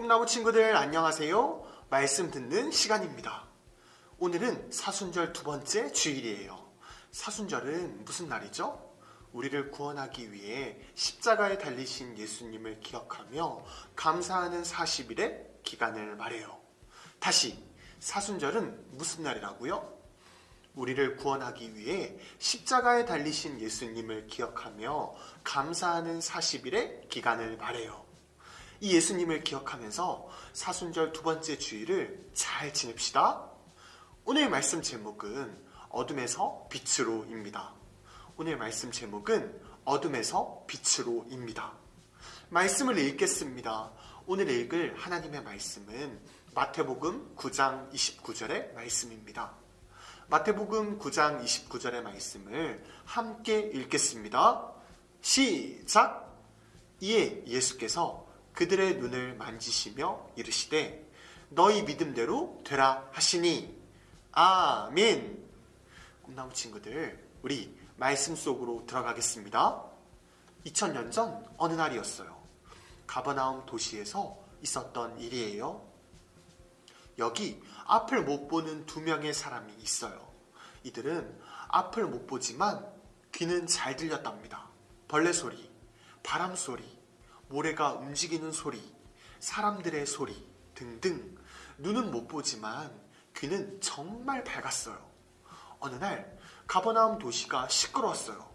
꿈나무 친구들 안녕하세요. 말씀 듣는 시간입니다. 오늘은 사순절 두 번째 주일이에요. 사순절은 무슨 날이죠? 우리를 구원하기 위해 십자가에 달리신 예수님을 기억하며 감사하는 40일의 기간을 말해요. 다시, 사순절은 무슨 날이라고요? 우리를 구원하기 위해 십자가에 달리신 예수님을 기억하며 감사하는 40일의 기간을 말해요. 이 예수님을 기억하면서 사순절 두 번째 주일을 잘 지냅시다. 오늘 말씀 제목은 어둠에서 빛으로입니다. 오늘 말씀 제목은 어둠에서 빛으로입니다. 말씀을 읽겠습니다. 오늘 읽을 하나님의 말씀은 마태복음 9장 29절의 말씀입니다. 마태복음 9장 29절의 말씀을 함께 읽겠습니다. 시작! 이에 예수께서 그들의 눈을 만지시며 이르시되 너희 믿음대로 되라 하시니 아멘. 꿈나무 친구들, 우리 말씀 속으로 들어가겠습니다. 2000년 전 어느 날이었어요. 가버나움 도시에서 있었던 일이에요. 여기 앞을 못 보는 두 명의 사람이 있어요. 이들은 앞을 못 보지만 귀는 잘 들렸답니다. 벌레 소리, 바람 소리, 모래가 움직이는 소리, 사람들의 소리 등등. 눈은 못 보지만 귀는 정말 밝았어요. 어느 날 가버나움 도시가 시끄러웠어요.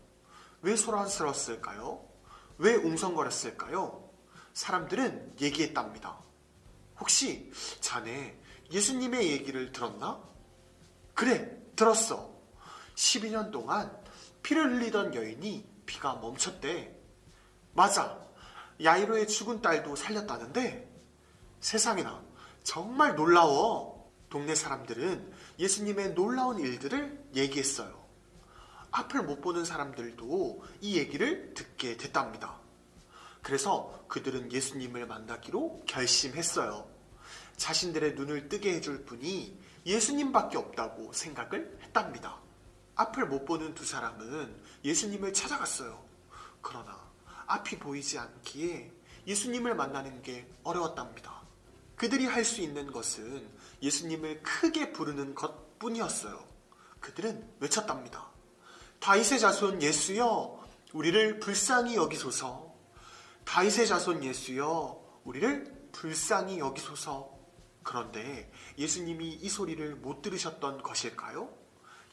왜 소란스러웠을까요? 왜 웅성거렸을까요? 사람들은 얘기했답니다. 혹시 자네 예수님의 얘기를 들었나? 그래, 들었어. 12년 동안 피를 흘리던 여인이 피가 멈췄대. 맞아. 야이로의 죽은 딸도 살렸다는데? 세상에나, 정말 놀라워. 동네 사람들은 예수님의 놀라운 일들을 얘기했어요. 앞을 못 보는 사람들도 이 얘기를 듣게 됐답니다. 그래서 그들은 예수님을 만나기로 결심했어요. 자신들의 눈을 뜨게 해줄 분이 예수님밖에 없다고 생각을 했답니다. 앞을 못 보는 두 사람은 예수님을 찾아갔어요. 그러나 앞이 보이지 않기에 예수님을 만나는 게 어려웠답니다. 그들이 할 수 있는 것은 예수님을 크게 부르는 것 뿐이었어요. 그들은 외쳤답니다. 다윗의 자손 예수여, 우리를 불쌍히 여기소서. 다윗의 자손 예수여, 우리를 불쌍히 여기소서. 그런데 예수님이 이 소리를 못 들으셨던 것일까요?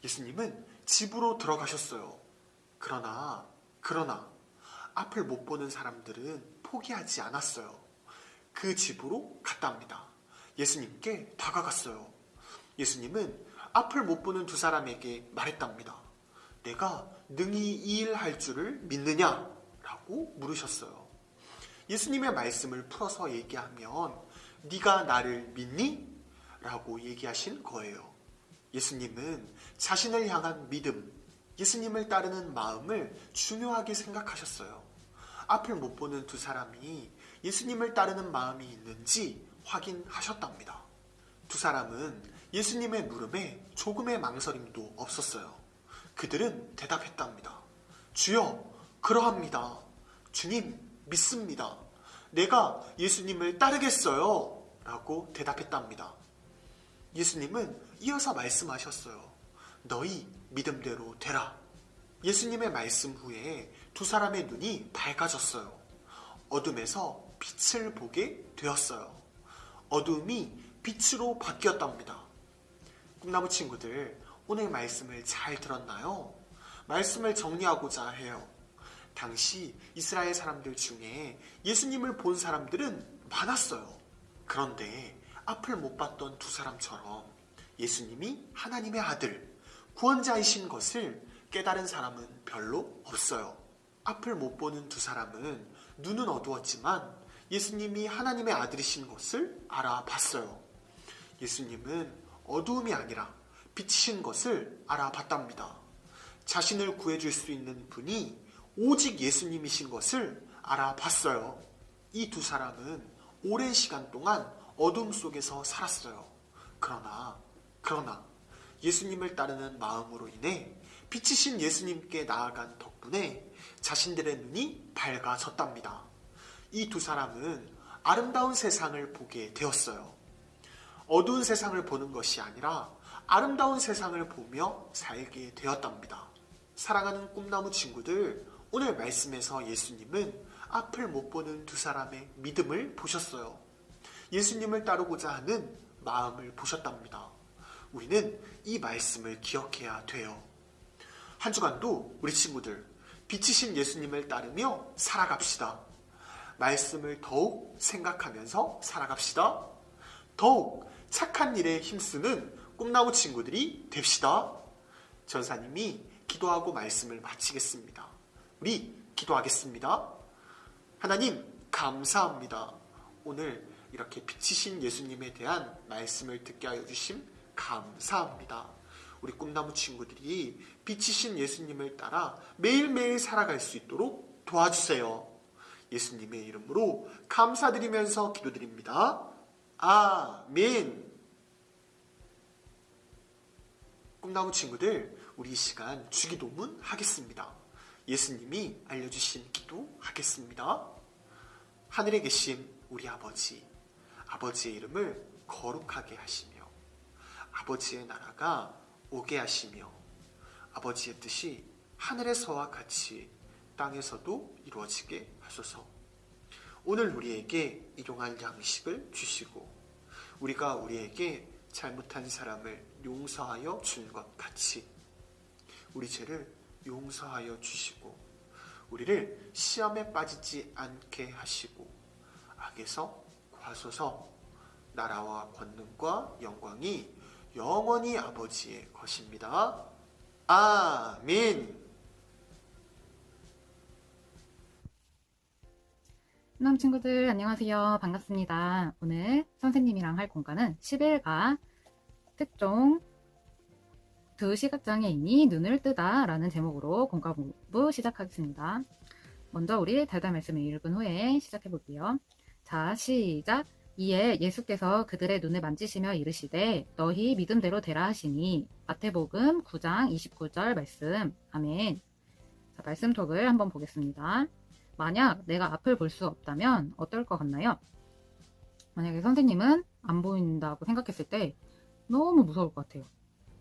예수님은 집으로 들어가셨어요. 그러나 앞을 못 보는 사람들은 포기하지 않았어요. 그 집으로 갔답니다. 예수님께 다가갔어요. 예수님은 앞을 못 보는 두 사람에게 말했답니다. 내가 능히 이 일 할 줄을 믿느냐? 라고 물으셨어요. 예수님의 말씀을 풀어서 얘기하면 네가 나를 믿니? 라고 얘기하신 거예요. 예수님은 자신을 향한 믿음, 예수님을 따르는 마음을 중요하게 생각하셨어요. 앞을 못 보는 두 사람이 예수님을 따르는 마음이 있는지 확인하셨답니다. 두 사람은 예수님의 물음에 조금의 망설임도 없었어요. 그들은 대답했답니다. 주여, 그러합니다. 주님, 믿습니다. 내가 예수님을 따르겠어요. 라고 대답했답니다. 예수님은 이어서 말씀하셨어요. 너희 믿음대로 되라. 예수님의 말씀 후에 두 사람의 눈이 밝아졌어요. 어둠에서 빛을 보게 되었어요. 어둠이 빛으로 바뀌었답니다. 꿈나무 친구들, 오늘 말씀을 잘 들었나요? 말씀을 정리하고자 해요. 당시 이스라엘 사람들 중에 예수님을 본 사람들은 많았어요. 그런데 앞을 못 봤던 두 사람처럼 예수님이 하나님의 아들, 구원자이신 것을 깨달은 사람은 별로 없어요. 앞을 못 보는 두 사람은 눈은 어두웠지만 예수님이 하나님의 아들이신 것을 알아봤어요. 예수님은 어두움이 아니라 빛이신 것을 알아봤답니다. 자신을 구해줄 수 있는 분이 오직 예수님이신 것을 알아봤어요. 이 두 사람은 오랜 시간 동안 어둠 속에서 살았어요. 그러나 예수님을 따르는 마음으로 인해 빛이신 예수님께 나아간 덕분에 자신들의 눈이 밝아졌답니다. 이 두 사람은 아름다운 세상을 보게 되었어요. 어두운 세상을 보는 것이 아니라 아름다운 세상을 보며 살게 되었답니다. 사랑하는 꿈나무 친구들, 오늘 말씀에서 예수님은 앞을 못 보는 두 사람의 믿음을 보셨어요. 예수님을 따르고자 하는 마음을 보셨답니다. 우리는 이 말씀을 기억해야 돼요. 한 주간도 우리 친구들, 빛이신 예수님을 따르며 살아갑시다. 말씀을 더욱 생각하면서 살아갑시다. 더욱 착한 일에 힘쓰는 꿈나무 친구들이 됩시다. 전사님이 기도하고 말씀을 마치겠습니다. 우리 기도하겠습니다. 하나님, 감사합니다. 오늘 이렇게 빛이신 예수님에 대한 말씀을 듣게 하여 주심 감사합니다. 우리 꿈나무 친구들이 빛이신 예수님을 따라 매일매일 살아갈 수 있도록 도와주세요. 예수님의 이름으로 감사드리면서 기도드립니다. 아멘. 꿈나무 친구들, 우리 이 시간 주기도문 하겠습니다. 예수님이 알려주신 기도 하겠습니다. 하늘에 계신 우리 아버지, 아버지의 이름을 거룩하게 하시며 아버지의 나라가 오게 하시며 아버지의 뜻이 하늘에서와 같이 땅에서도 이루어지게 하소서. 오늘 우리에게 일용할 양식을 주시고 우리가 우리에게 잘못한 사람을 용서하여 준 것 같이 우리 죄를 용서하여 주시고 우리를 시험에 빠지지 않게 하시고 악에서 구하소서. 나라와 권능과 영광이 영원히 아버지의 것입니다. 아멘. 꿈나무 친구들 안녕하세요. 반갑습니다. 오늘 선생님이랑 할 공과는 11가 특종 두 시각장애인이 눈을 뜨다 라는 제목으로 공과 공부 시작하겠습니다. 먼저 우리 달달 말씀을 읽은 후에 시작해 볼게요. 자, 시작. 이에 예수께서 그들의 눈을 만지시며 이르시되 너희 믿음대로 되라 하시니. 마태복음 9장 29절 말씀. 아멘. 자, 말씀톡을 한번 보겠습니다. 만약 내가 앞을 볼 수 없다면 어떨 것 같나요? 만약에 선생님은 안 보인다고 생각했을 때 너무 무서울 것 같아요.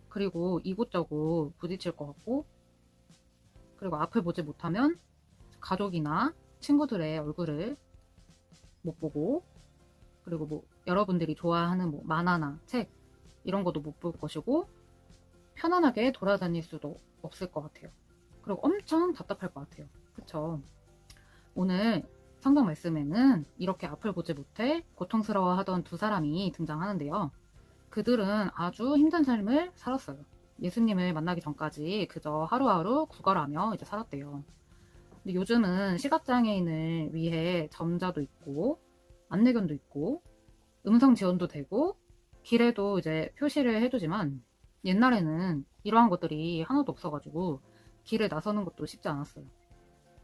그리고 이곳저곳 부딪힐 것 같고, 그리고 앞을 보지 못하면 가족이나 친구들의 얼굴을 못 보고, 그리고 뭐 여러분들이 좋아하는 뭐 만화나 책 이런 것도 못 볼 것이고, 편안하게 돌아다닐 수도 없을 것 같아요. 그리고 엄청 답답할 것 같아요. 그쵸? 오늘 성경 말씀에는 이렇게 앞을 보지 못해 고통스러워하던 두 사람이 등장하는데요. 그들은 아주 힘든 삶을 살았어요. 예수님을 만나기 전까지 그저 하루하루 구걸하며 이제 살았대요. 근데 요즘은 시각장애인을 위해 점자도 있고, 안내견도 있고, 음성 지원도 되고, 길에도 이제 표시를 해두지만, 옛날에는 이러한 것들이 하나도 없어가지고, 길에 나서는 것도 쉽지 않았어요.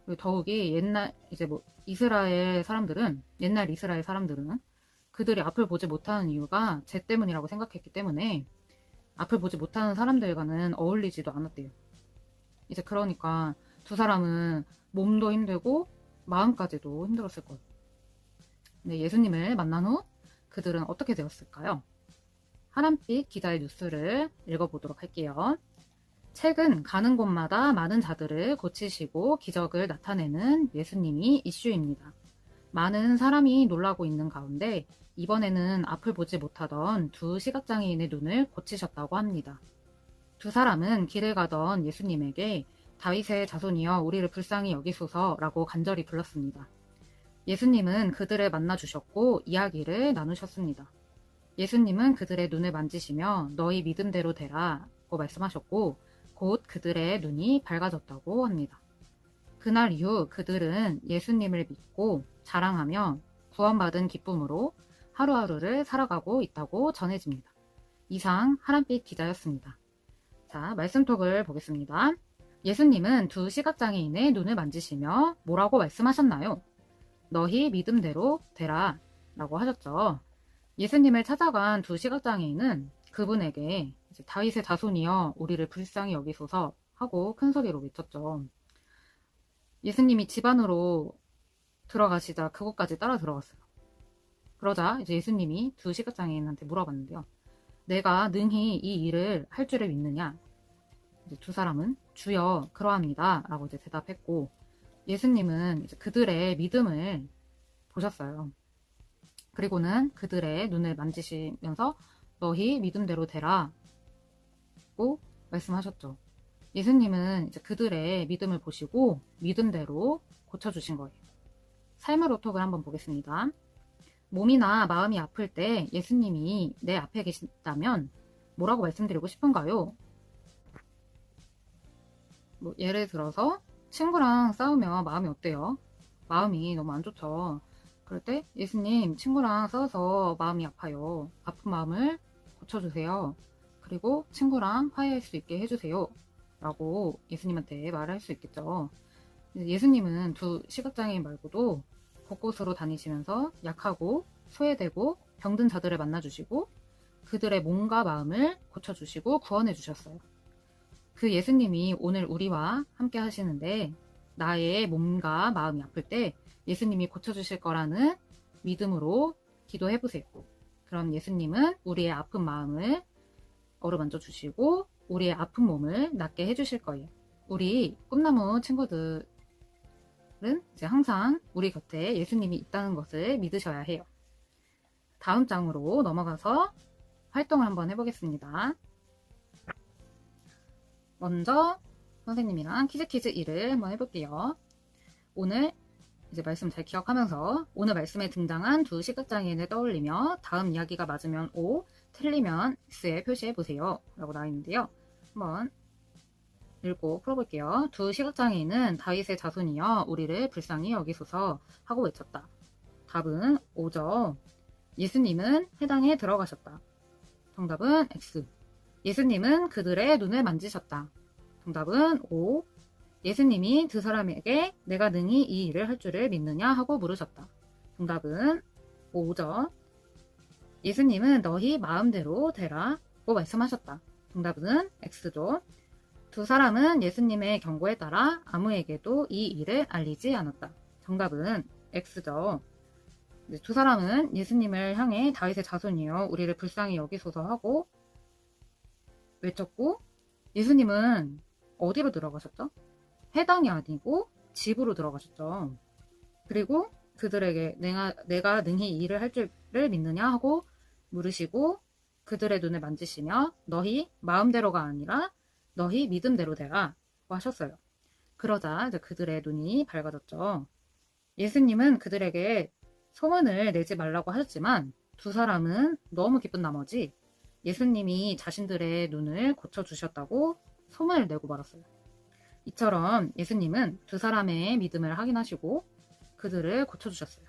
그리고 더욱이 옛날 이스라엘 사람들은 그들이 앞을 보지 못하는 이유가 쟤 때문이라고 생각했기 때문에 앞을 보지 못하는 사람들과는 어울리지도 않았대요. 이제 그러니까 두 사람은 몸도 힘들고 마음까지도 힘들었을 거예요. 근데 예수님을 만난 후 그들은 어떻게 되었을까요? 하람빛 기자의 뉴스를 읽어보도록 할게요. 최근 가는 곳마다 많은 자들을 고치시고 기적을 나타내는 예수님이 이슈입니다. 많은 사람이 놀라고 있는 가운데 이번에는 앞을 보지 못하던 두 시각장애인의 눈을 고치셨다고 합니다. 두 사람은 길을 가던 예수님에게 다윗의 자손이여 우리를 불쌍히 여기소서라고 간절히 불렀습니다. 예수님은 그들을 만나주셨고 이야기를 나누셨습니다. 예수님은 그들의 눈을 만지시며 너희 믿음대로 되라고 말씀하셨고 곧 그들의 눈이 밝아졌다고 합니다. 그날 이후 그들은 예수님을 믿고 자랑하며 구원받은 기쁨으로 하루하루를 살아가고 있다고 전해집니다. 이상 하람빛 기자였습니다. 자, 말씀톡을 보겠습니다. 예수님은 두 시각장애인의 눈을 만지시며 뭐라고 말씀하셨나요? 너희 믿음대로 되라 라고 하셨죠. 예수님을 찾아간 두 시각장애인은 그분에게 다윗의 자손이여 우리를 불쌍히 여기소서 하고 큰 소리로 외쳤죠. 예수님이 집 안으로 들어가시자 그곳까지 따라 들어갔어요. 그러자 이제 예수님이 두 시각장애인한테 물어봤는데요. 내가 능히 이 일을 할 줄을 믿느냐? 이제 두 사람은 주여 그러합니다 라고 이제 대답했고, 예수님은 이제 그들의 믿음을 보셨어요. 그리고는 그들의 눈을 만지시면서 너희 믿음대로 되라 고 말씀하셨죠. 예수님은 이제 그들의 믿음을 보시고 믿음대로 고쳐주신 거예요. 삶의 톡을 한번 보겠습니다. 몸이나 마음이 아플 때 예수님이 내 앞에 계신다면 뭐라고 말씀드리고 싶은가요? 예를 들어서 친구랑 싸우면 마음이 어때요? 마음이 너무 안 좋죠. 그럴 때 예수님, 친구랑 싸워서 마음이 아파요. 아픈 마음을 고쳐주세요. 그리고 친구랑 화해할 수 있게 해주세요. 라고 예수님한테 말할 수 있겠죠. 예수님은 두 시각장애인 말고도 곳곳으로 다니시면서 약하고 소외되고 병든 자들을 만나주시고 그들의 몸과 마음을 고쳐주시고 구원해 주셨어요. 그 예수님이 오늘 우리와 함께 하시는데, 나의 몸과 마음이 아플 때 예수님이 고쳐주실 거라는 믿음으로 기도해 보세요. 그럼 예수님은 우리의 아픈 마음을 어루만져 주시고 우리의 아픈 몸을 낫게 해주실 거예요. 우리 꿈나무 친구들은 이제 항상 우리 곁에 예수님이 있다는 것을 믿으셔야 해요. 다음 장으로 넘어가서 활동을 한번 해보겠습니다. 먼저 선생님이랑 퀴즈 1을 한번 해볼게요. 오늘 이제 말씀 잘 기억하면서 오늘 말씀에 등장한 두 시각장애인을 떠올리며 다음 이야기가 맞으면 O, 틀리면 X에 표시해보세요 라고 나와 있는데요. 한번 읽고 풀어볼게요. 두 시각장애인은 다윗의 자손이여 우리를 불쌍히 여기소서 하고 외쳤다. 답은 O죠. 예수님은 해당에 들어가셨다. 정답은 X. 예수님은 그들의 눈을 만지셨다. 정답은 O. 예수님이 두 사람에게 내가 능히 이 일을 할 줄을 믿느냐 하고 물으셨다. 정답은 O죠. 예수님은 너희 마음대로 되라고 말씀하셨다. 정답은 X죠. 두 사람은 예수님의 경고에 따라 아무에게도 이 일을 알리지 않았다. 정답은 X죠. 두 사람은 예수님을 향해 다윗의 자손이여 우리를 불쌍히 여기소서 하고 외쳤고, 예수님은 어디로 들어가셨죠? 회당이 아니고 집으로 들어가셨죠. 그리고 그들에게 내가 능히 이 일을 할 줄을 믿느냐 하고 물으시고 그들의 눈을 만지시며 너희 마음대로가 아니라 너희 믿음대로 되라 하셨어요. 그러자 이제 그들의 눈이 밝아졌죠. 예수님은 그들에게 소문을 내지 말라고 하셨지만 두 사람은 너무 기쁜 나머지 예수님이 자신들의 눈을 고쳐주셨다고 소문을 내고 말았어요. 이처럼 예수님은 두 사람의 믿음을 확인하시고 그들을 고쳐주셨어요.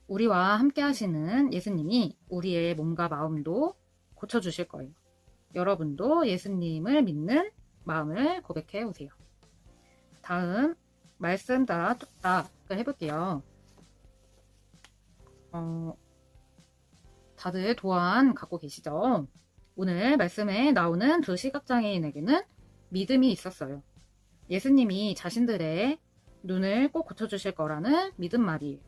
우리와 함께 하시는 예수님이 우리의 몸과 마음도 고쳐주실 거예요. 여러분도 예수님을 믿는 마음을 고백해 오세요. 다음 말씀 따라 뚝딱을 해볼게요. 다들 도안 갖고 계시죠? 오늘 말씀에 나오는 두 시각장애인에게는 믿음이 있었어요. 예수님이 자신들의 눈을 꼭 고쳐주실 거라는 믿음 말이에요.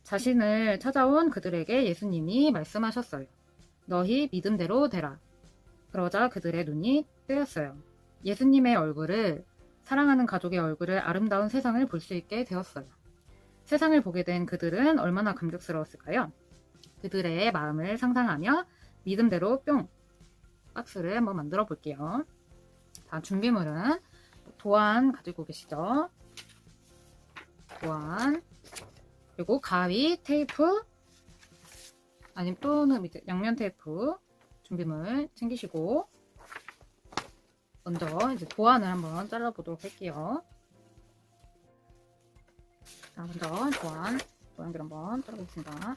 자신을 찾아온 그들에게 예수님이 말씀하셨어요. 너희 믿음대로 되라. 그러자 그들의 눈이 뜨였어요. 예수님의 얼굴을, 사랑하는 가족의 얼굴을, 아름다운 세상을 볼 수 있게 되었어요. 세상을 보게 된 그들은 얼마나 감격스러웠을까요? 그들의 마음을 상상하며 믿음대로 뿅! 박스를 한번 만들어 볼게요. 자, 준비물은 도안 가지고 계시죠? 도안, 그리고 가위, 테이프, 아니면 또는 밑에 양면 테이프 준비물 챙기시고 먼저 이제 도안을 한번 잘라보도록 할게요. 자, 먼저 도안기를 한번 잘라보겠습니다.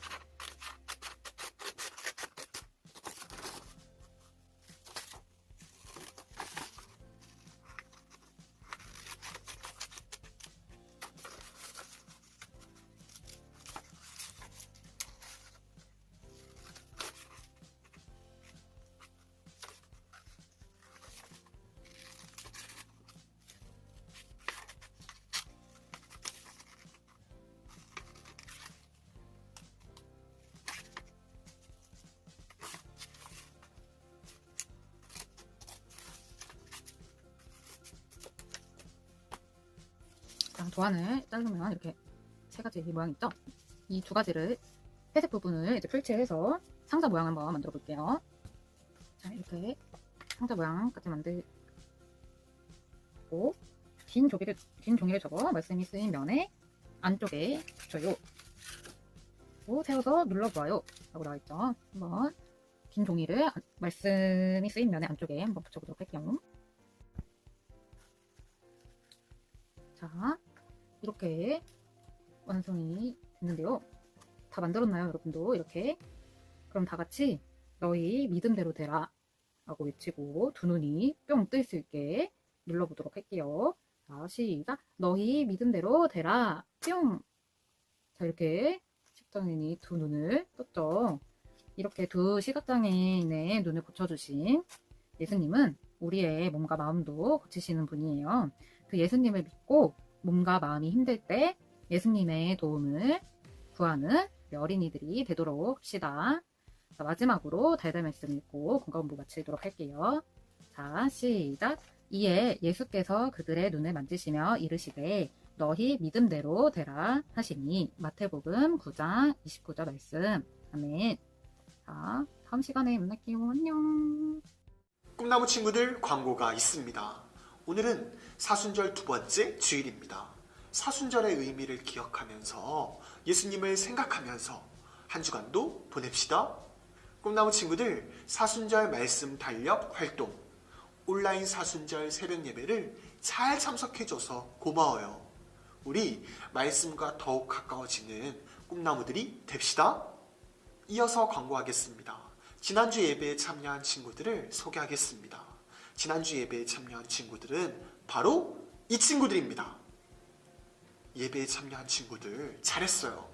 도안을 자르면 이렇게 세 가지 모양 있죠? 이 두 가지를 회색 부분을 이제 풀칠해서 상자 모양 한번 만들어 볼게요. 자, 이렇게 상자 모양까지 만들고 긴 종이를 접어 말씀이 쓰인 면에 안쪽에 붙여요. 세워서 눌러보아요 라고 나와있죠. 한번 긴 종이를 말씀이 쓰인 면에 안쪽에 한번 붙여보도록 할게요. 자, 이렇게 완성이 됐는데요. 다 만들었나요, 여러분도? 이렇게. 그럼 다 같이 너희 믿음대로 되라 라고 외치고 두 눈이 뿅 뜰 수 있게 눌러보도록 할게요. 자, 시작. 너희 믿음대로 되라. 뿅. 자, 이렇게 시각장애인이 두 눈을 떴죠. 이렇게 두 시각장애인의 눈을 고쳐주신 예수님은 우리의 몸과 마음도 고치시는 분이에요. 그 예수님을 믿고 몸과 마음이 힘들 때 예수님의 도움을 구하는 어린이들이 되도록 합시다. 자, 마지막으로 달달 말씀 읽고 공과공부 마치도록 할게요. 자, 시작. 이에 예수께서 그들의 눈을 만지시며 이르시되 너희 믿음대로 되라 하시니 마태복음 9장 29절 말씀. 아멘. 자, 다음 시간에 만날게요. 안녕. 꿈나무 친구들 광고가 있습니다. 오늘은 사순절 두 번째 주일입니다. 사순절의 의미를 기억하면서 예수님을 생각하면서 한 주간도 보냅시다. 꿈나무 친구들 사순절 말씀 달력 활동 온라인 사순절 새벽 예배를 잘 참석해줘서 고마워요. 우리 말씀과 더욱 가까워지는 꿈나무들이 됩시다. 이어서 광고하겠습니다. 지난주 예배에 참여한 친구들을 소개하겠습니다. 지난주 예배에 참여한 친구들은 바로 이 친구들입니다. 예배에 참여한 친구들 잘했어요.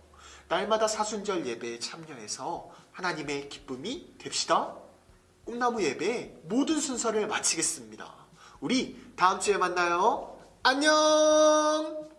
날마다 사순절 예배에 참여해서 하나님의 기쁨이 됩시다. 꿈나무 예배의 모든 순서를 마치겠습니다. 우리 다음 주에 만나요. 안녕.